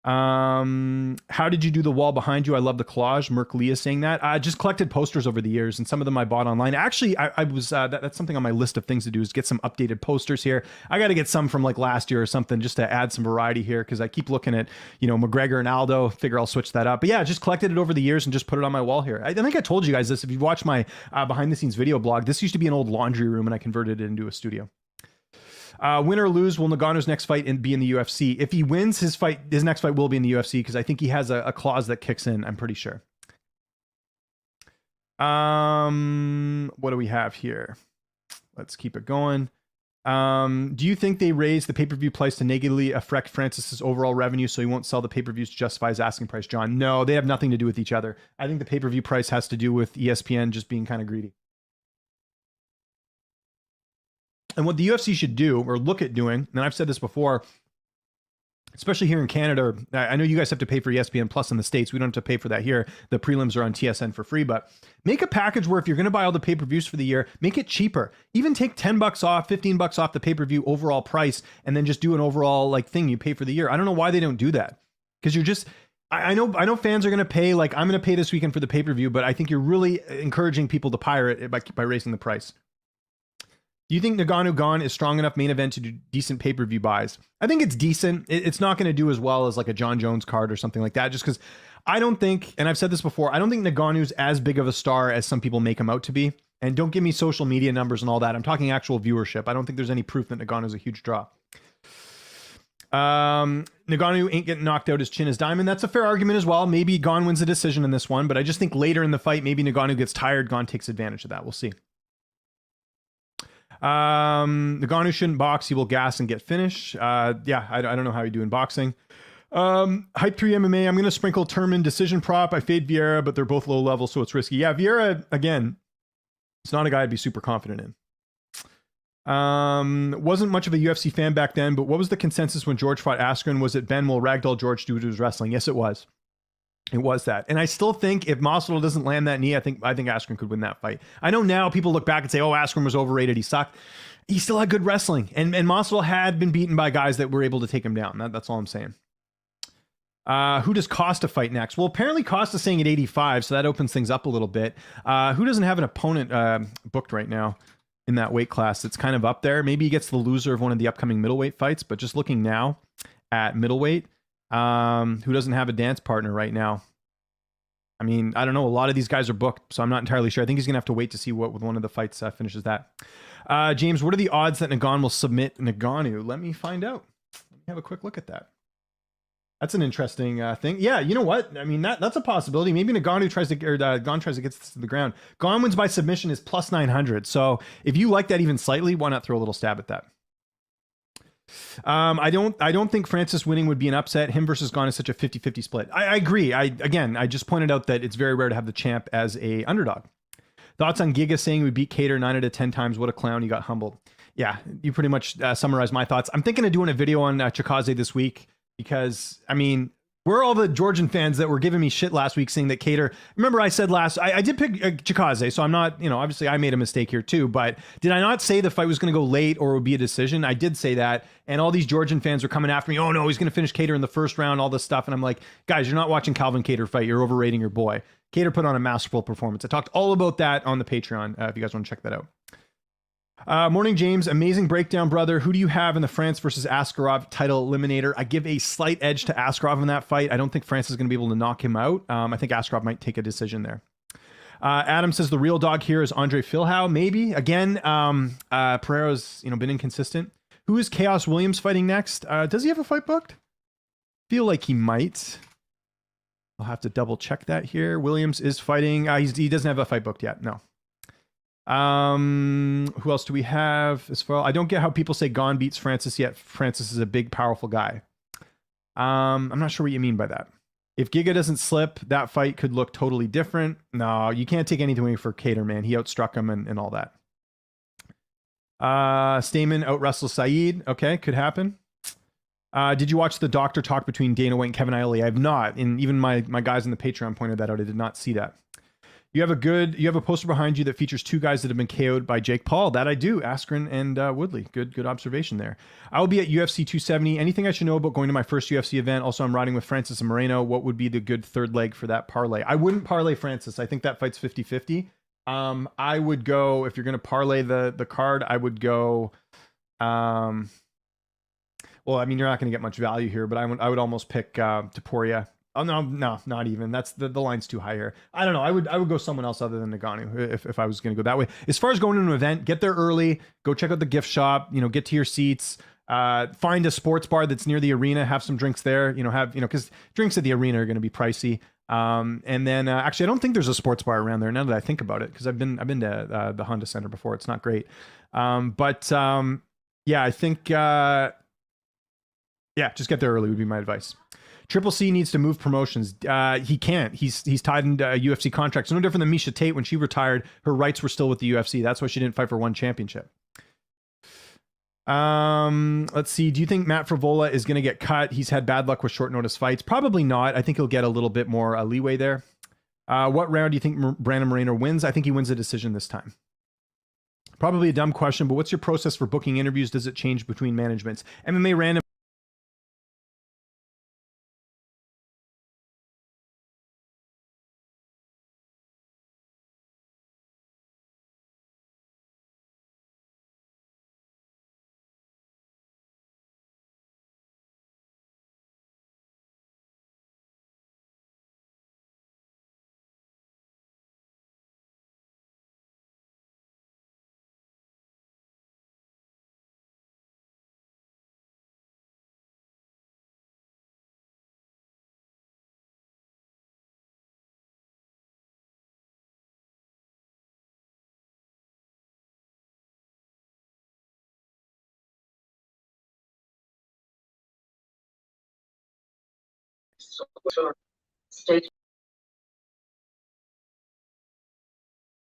How did you do the wall behind you? I love the collage. Merk Leah saying that. I just collected posters over the years, and some of them I bought online. Actually, I was that's something on my list of things to do, is get some updated posters here. I got to get some from like last year or something, just to add some variety here, because I keep looking at, you know, McGregor and Aldo. Figure I'll switch that up. But yeah, just collected it over the years and just put it on my wall here. I think I told you guys this. If you watch my behind the scenes video blog, this used to be an old laundry room, and I converted it into a studio. Win or lose, will Ngannou's next fight be in the UFC? If he wins, his next fight will be in the UFC, because I think he has a clause that kicks in, I'm pretty sure. What do we have here? Let's keep it going. Do you think they raised the pay-per-view price to negatively affect Francis's overall revenue, so he won't sell the pay-per-views to justify his asking price, John? No, they have nothing to do with each other. I think the pay-per-view price has to do with ESPN just being kind of greedy. And what the UFC should do, or look at doing, and I've said this before, especially here in Canada, I know you guys have to pay for ESPN Plus in the States. We don't have to pay for that here. The prelims are on TSN for free, but make a package where if you're going to buy all the pay-per-views for the year, make it cheaper. Even take $10 off, $15 off the pay-per-view overall price, and then just do an overall like thing you pay for the year. I don't know why they don't do that, because you're just, I know fans are going to pay, like I'm going to pay this weekend for the pay-per-view, but I think you're really encouraging people to pirate it by raising the price. Do you think Ngannou Gone is strong enough main event to do decent pay-per-view buys? I think it's decent. It's not going to do as well as like a John Jones card or something like that, just because I don't think, and I've said this before, I don't think Ngannou's as big of a star as some people make him out to be. And don't give me social media numbers and all that. I'm talking actual viewership. I don't think there's any proof that Ngannou's a huge draw. Ngannou ain't getting knocked out. His chin is diamond. That's a fair argument as well. Maybe Gone wins a decision in this one, but I just think later in the fight, maybe Ngannou gets tired. Gone takes advantage of that. We'll see. Ngannou shouldn't box. He will gas and get finished. Yeah, I don't know how you do in boxing. Hype 3 MMA. I'm going to sprinkle Turman decision prop. I fade Vieira, but they're both low level, so it's risky. Yeah, Vieira, again, it's not a guy I'd be super confident in. Wasn't much of a UFC fan back then, but what was the consensus when George fought Askren? Was it Ben will ragdoll George due to his wrestling? Yes, it was. It was that. And I still think if Masvidal doesn't land that knee, I think Askren could win that fight. I know now people look back and say, oh, Askren was overrated. He sucked. He still had good wrestling. And Masvidal had been beaten by guys that were able to take him down. That's all I'm saying. Who does Costa fight next? Well, apparently Costa's saying at 85, so that opens things up a little bit. Who doesn't have an opponent booked right now in that weight class that's kind of up there? Maybe he gets the loser of one of the upcoming middleweight fights, but just looking now at middleweight, who doesn't have a dance partner right now? I mean, I don't know. A lot of these guys are booked, so I'm not entirely sure. I think he's going to have to wait to see what with one of the fights finishes that. James, what are the odds that Ngannou will submit Ngannou? Let me find out. Let me have a quick look at that. That's an interesting thing. Yeah, you know what? I mean, that's a possibility. Maybe Ngannou tries to, or Gane tries to get this to the ground. Gane wins by submission is plus 900. So if you like that even slightly, why not throw a little stab at that? I don't think Francis winning would be an upset. Him versus Gane is such a 50-50 split. I agree. I just pointed out that it's very rare to have the champ as a underdog. Thoughts on Giga saying we beat Cater 9 out of 10 times. What a clown. He got humbled. Yeah, you pretty much summarized my thoughts. I'm thinking of doing a video on Chikaze this week because, I mean, we're all the Georgian fans that were giving me shit last week saying that Cater, remember I said I did pick Chikaze, so I'm not, obviously I made a mistake here too, but did I not say the fight was going to go late or it would be a decision? I did say that, and all these Georgian fans were coming after me, oh no, he's going to finish Cater in the first round, all this stuff, and I'm like, guys, you're not watching Calvin Cater fight, you're overrating your boy. Cater put on a masterful performance. I talked all about that on the Patreon, if you guys want to check that out. Morning, James. Amazing breakdown, brother. Who do you have in the France versus Askarov title eliminator? I give a slight edge to Askarov in that fight. I don't think France is going to be able to knock him out. I think Askarov might take a decision there. Adam says the real dog here is Andre Filhau. Maybe. Again, Pereira's been inconsistent. Who is Chaos Williams fighting next? Does he have a fight booked? Feel like he might. I'll have to double check that here. Williams is fighting. He doesn't have a fight booked yet. No. Who else do we have? As far I don't get how people say Gane beats Francis, yet Francis is a big, powerful guy. I'm not sure what you mean by that. If Giga doesn't slip, that fight could look totally different. No, you can't take anything away for Cater, man. He outstruck him and all that. Stamann out wrestles Saeed. Okay, could happen. Did you watch the doctor talk between Dana White and Kevin Isley? I have not. And even my guys in the Patreon pointed that out. I did not see that. You have a poster behind you that features two guys that have been KO'd by Jake Paul. That I do, Askren and Woodley. Good observation there. I will be at UFC 270. Anything I should know about going to my first UFC event? Also, I'm riding with Francis and Moreno. What would be the good third leg for that parlay? I wouldn't parlay Francis. I think that fight's 50-50. I would go, if you're going to parlay the card, I would go, well, I mean, you're not going to get much value here, but I would almost pick Topuria. Oh no, not even. That's the line's too high here. I don't know. I would go someone else other than Ngannou if I was going to go that way. As far as going to an event, get there early. Go check out the gift shop. Get to your seats. Find a sports bar that's near the arena. Have some drinks there. Because drinks at the arena are going to be pricey. And then actually, I don't think there's a sports bar around there now that I think about it, because I've been to the Honda Center before. It's not great. Yeah, I think just get there early would be my advice. Triple C needs to move promotions. He can't. He's tied into a UFC contract. So no different than Misha Tate. When she retired, her rights were still with the UFC. That's why she didn't fight for one championship. Let's see. Do you think Matt Frevola is going to get cut? He's had bad luck with short notice fights. Probably not. I think he'll get a little bit more leeway there. What round do you think Brandon Moreno wins? I think he wins a decision this time. Probably a dumb question, but what's your process for booking interviews? Does it change between managements? MMA Random. State